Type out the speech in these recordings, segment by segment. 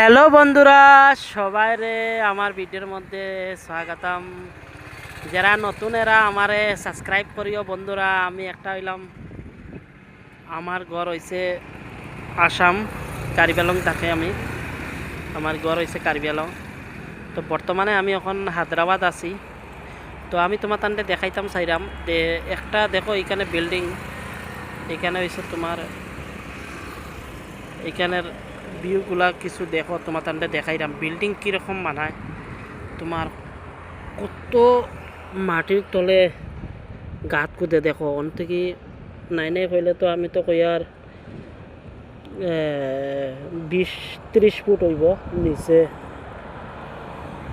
Hello বন্ধুরা, সবাই রে আমার ভিডিওর মধ্যে স্বাগতম। যারা নতুন এরা আমারে সাবস্ক্রাইব করিও বন্ধুরা। আমি একটা হইলাম, আমার ঘর হইছে আসাম, কার্বি আংলং থাকে। আমার ঘর হইছে কার্বি আংলং। তো বর্তমানে আমি এখন হায়দ্রাবাদ আছি। তো আমি তোমার তান্ডে দেখাইতাম চাইরাম যে একটা দেখো এখানে বিল্ডিং, এখানে হইছে তোমার এখানের ভিউগুলা কিছু দেখো, তোমার তান্ডে দেখাইলাম বিল্ডিং কীরকম বানায়। তোমার কত মাটির তলে গাত কুদে দেখো অন থেকে নাই নাই কইলে তো আমি তো কই আর 20-30 ফুট হইব নিচে,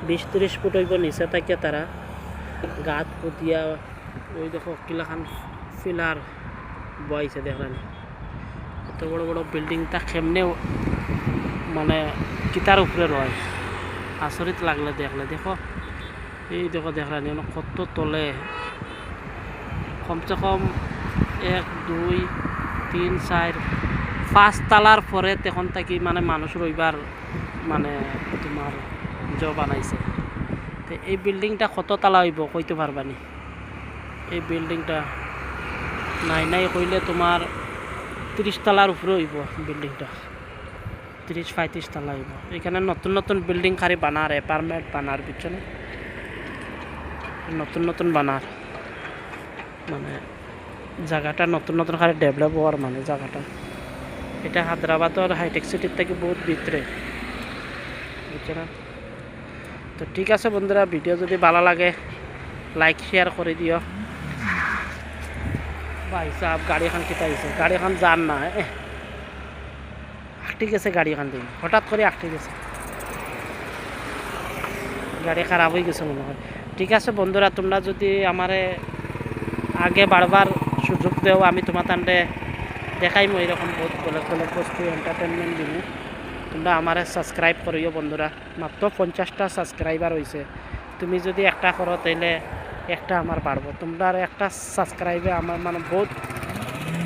20-30 ফুট হইব নিচে থাকে তারা গাত কুদিয়া। ওই দেখো কিলাখান ফিলার বইছে দেখলেন। এত বড় বড় বিল্ডিংটা কেমনে মানে কিতার উপরে রয়, আচরিত লাগলে দেখলে। দেখো এই দেখো দেখলেন কত তলে, কমসে কম 1, 2, 3, 4, 5 তালার পরে তখন থাকি মানে মানুষ রইবার মানে তোমার বানাইছে। তো এই বিল্ডিংটা কত তালা হইব কইতে পারবানি? এই বিল্ডিংটা নাই নাই কইলে তোমার 30 তালার উপরে হইব বিল্ডিংটা, 30-35 তালা হইব। এখানে নতুন নতুন বিল্ডিং খালি বানার, অ্যাপার্টমেন্ট বানার পিছনে নতুন নতুন বানার মানে জায়গাটা নতুন নতুন খালি ডেভেলপ হওয়ার মানে জায়গাটা। এটা হায়দ্রাবাদের হাইটেক সিটির থেকে বহুত ভিতরে, বুঝছো না? তো ঠিক আছে বন্ধুরা, ভিডিও যদি ভালো লাগে লাইক শেয়ার করে দিও। ভাই সাহেব গাড়ি এখন কেটে আইছে, গাড়ি এখন যান না আটকে গেছে, গাড়ি এখান থেকে হঠাৎ করে আটকে গেছে, গাড়ি খারাপ হয়ে গেছে মনে হয়। ঠিক আছে বন্ধুরা, তোমরা যদি আমারে আগে বারবার সুযোগ দেও, আমি তোমার তান্ডে দেখাইমো এরকম বহুত কলেজ বস্তু এন্টারটেনমেন্ট দিনে। তোমরা আমারে সাবস্ক্রাইব করিও বন্ধুরা। মাত্র 50টা সাবস্ক্রাইবার হয়েছে। তুমি যদি একটা করো তাইলে একটা আমার বাড়বো। তোমরা একটা সাবস্ক্রাইবে আমার মানে বহুত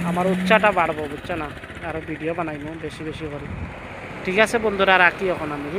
আমার উৎসাহটা বাড়বো, বুঝছো না? আরও ভিডিও বানাইমো বেশি বেশি করে। ঠিক আছে বন্ধুরা, রাখি এখন আমি।